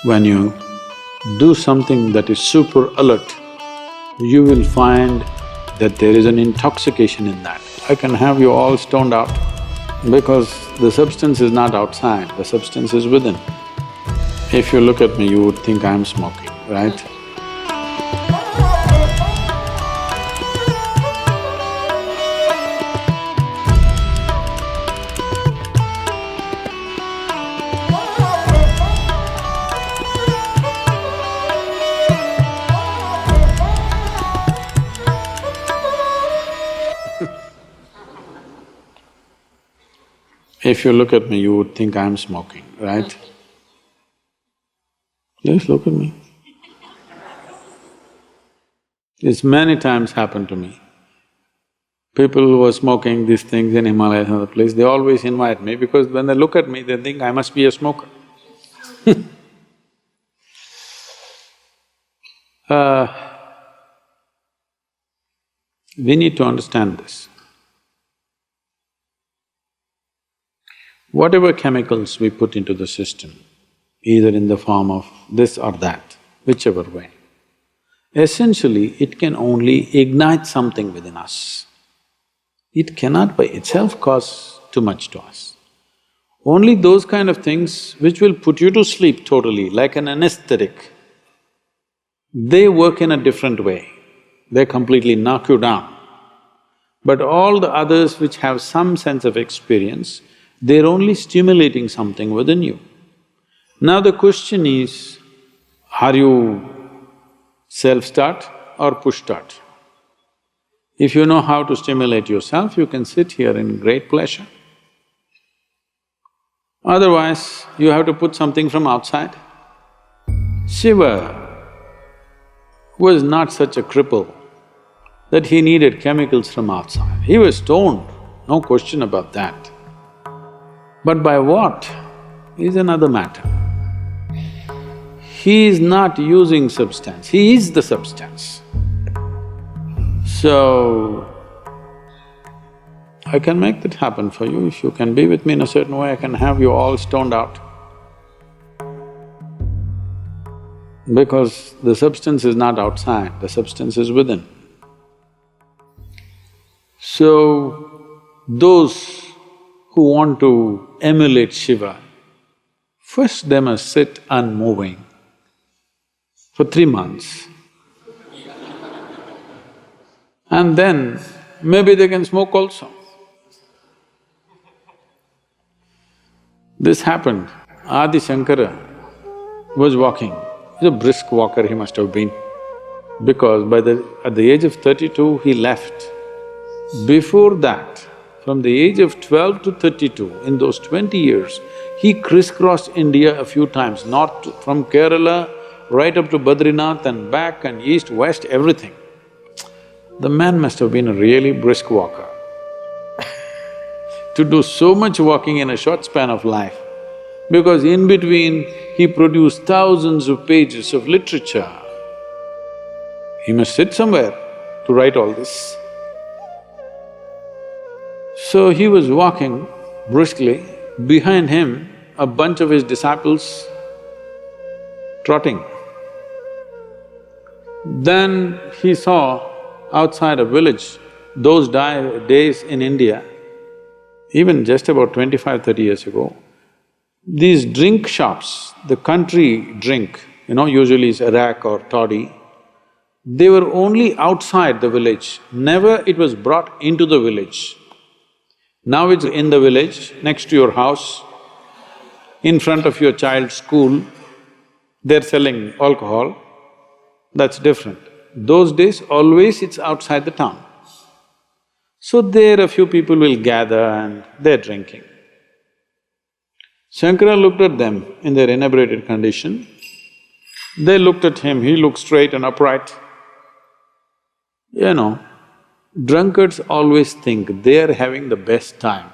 When you do something that is super alert, you will find that there is an intoxication in that. I can have you all stoned out because the substance is not outside, the substance is within. If you look at me, you would think I'm smoking, right? If you look at me, you would think I'm smoking, right? Just look at me. This many times happened to me. People who are smoking these things in Himalayas and other places, they always invite me because when they look at me, they think I must be a smoker. We need to understand this. Whatever chemicals we put into the system, either in the form of this or that, whichever way, essentially it can only ignite something within us. It cannot by itself cause too much to us. Only those kind of things which will put you to sleep totally, like an anesthetic, they work in a different way, they completely knock you down. But all the others which have some sense of experience, they're only stimulating something within you. Now the question is, are you self-start or push-start? If you know how to stimulate yourself, you can sit here in great pleasure. Otherwise, you have to put something from outside. Shiva was not such a cripple that he needed chemicals from outside. He was stoned, no question about that. But by what is another matter. He is not using substance, he is the substance. So, I can make that happen for you. If you can be with me in a certain way, I can have you all stoned out. Because the substance is not outside, the substance is within. So, those who want to emulate Shiva, first they must sit unmoving for 3 months. And then maybe they can smoke also. This happened. Adi Shankara was walking. He's a brisk walker he must have been, because at the age of 32 he left. Before that, from the age of 12 to 32, in those 20 years, he crisscrossed India a few times, north from Kerala right up to Badrinath and back and east, west, everything. The man must have been a really brisk walker. To do so much walking in a short span of life, because in between he produced thousands of pages of literature. He must sit somewhere to write all this. So he was walking briskly, behind him a bunch of his disciples trotting. Then he saw outside a village, those days in India, even just about 25–30 years ago, these drink shops, the country drink, usually is arak or toddy, they were only outside the village, never it was brought into the village. Now it's in the village, next to your house, in front of your child's school, they're selling alcohol, that's different. Those days, always it's outside the town. So there a few people will gather and they're drinking. Shankara looked at them in their inebriated condition. They looked at him, he looked straight and upright. Drunkards always think they're having the best time,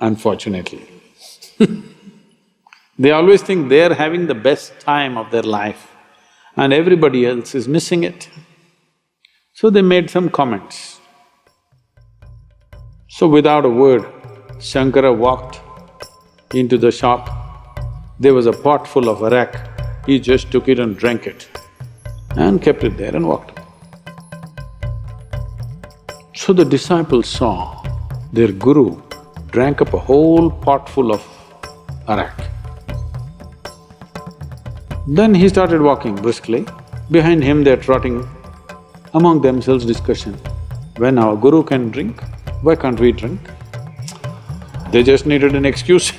unfortunately. They always think they're having the best time of their life and everybody else is missing it. So they made some comments. So without a word, Shankara walked into the shop. There was a pot full of arak He just took it and drank it and kept it there and walked. So the disciples saw their guru drank up a whole pot full of arak. Then he started walking briskly. Behind him they're trotting among themselves discussion. When our guru can drink, why can't we drink? They just needed an excuse.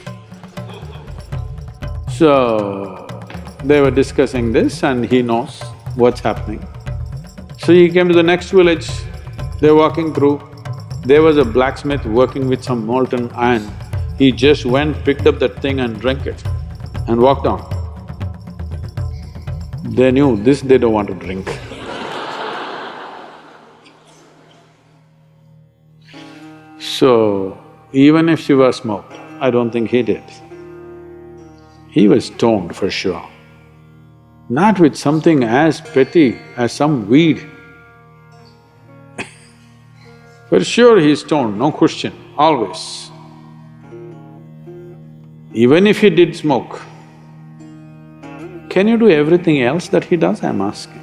So, they were discussing this and he knows what's happening. So he came to the next village, they're walking through. There was a blacksmith working with some molten iron. He just went, picked up that thing and drank it and walked on. They knew this they don't want to drink. So, even if Shiva smoked, I don't think he did. He was stoned for sure. Not with something as petty as some weed. For sure he's stoned, no question, always. Even if he did smoke, can you do everything else that he does, I'm asking?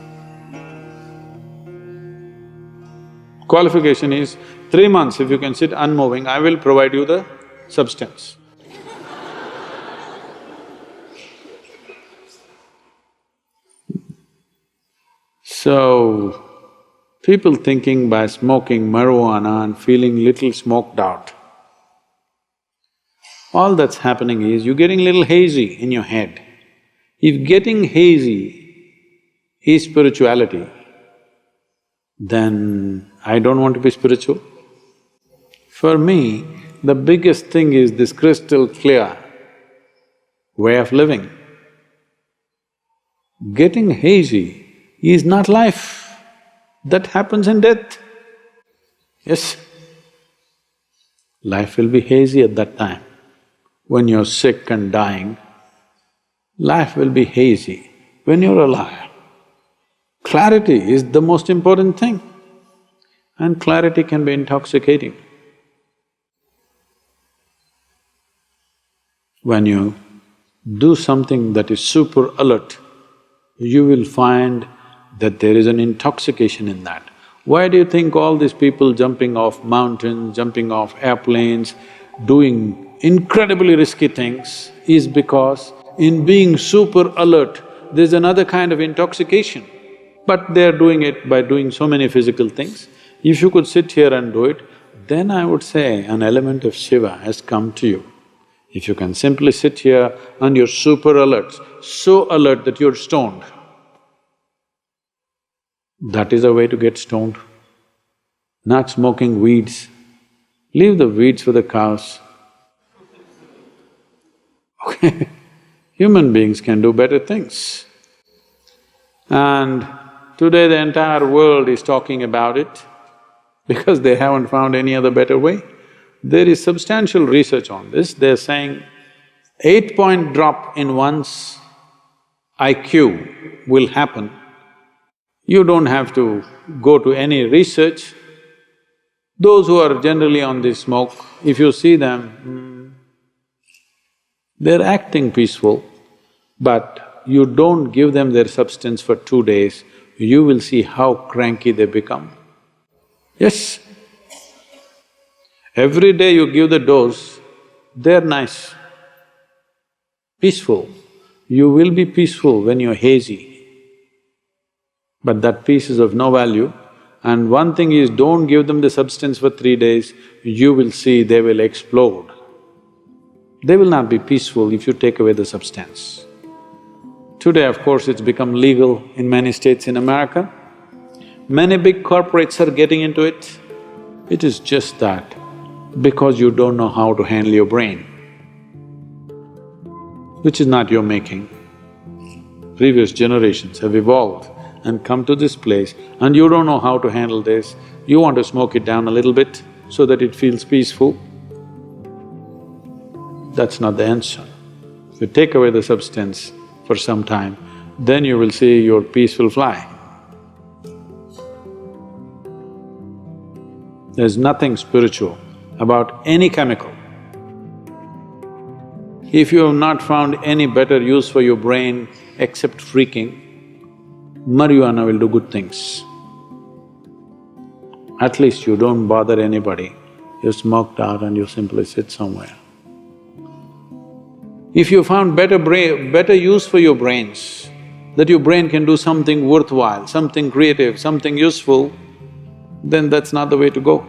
Qualification is 3 months, if you can sit unmoving, I will provide you the substance. So, people thinking by smoking marijuana and feeling little smoked out, all that's happening is you're getting little hazy in your head. If getting hazy is spirituality, then I don't want to be spiritual. For me, the biggest thing is this crystal clear way of living. Getting hazy is not life, that happens in death. Yes, life will be hazy at that time. When you're sick and dying, life will be hazy. When you're alive, clarity is the most important thing, and clarity can be intoxicating. When you do something that is super alert, you will find that there is an intoxication in that. Why do you think all these people jumping off mountains, jumping off airplanes, doing incredibly risky things is because in being super alert, there's another kind of intoxication. But they're doing it by doing so many physical things. If you could sit here and do it, then I would say an element of Shiva has come to you. If you can simply sit here and you're super alert, so alert that you're stoned, that is a way to get stoned. Not smoking weeds. Leave the weeds for the cows. Okay, human beings can do better things. And today the entire world is talking about it because they haven't found any other better way. There is substantial research on this. They're saying 8-point drop in one's IQ will happen. You don't have to go to any research. Those who are generally on this smoke, if you see them, they're acting peaceful, but you don't give them their substance for 2 days, you will see how cranky they become. Yes. Every day you give the dose, they're nice, peaceful. You will be peaceful when you're hazy. But that peace is of no value. And one thing is, don't give them the substance for 3 days, you will see they will explode. They will not be peaceful if you take away the substance. Today, of course, it's become legal in many states in America. Many big corporates are getting into it. It is just that because you don't know how to handle your brain, which is not your making. Previous generations have evolved and come to this place and you don't know how to handle this, you want to smoke it down a little bit so that it feels peaceful. That's not the answer. If you take away the substance for some time, then you will see your peace will fly. There's nothing spiritual about any chemical. If you have not found any better use for your brain, except freaking, marijuana will do good things. At least you don't bother anybody, you smoked out and you simply sit somewhere. If you found better use for your brains, that your brain can do something worthwhile, something creative, something useful, then that's not the way to go.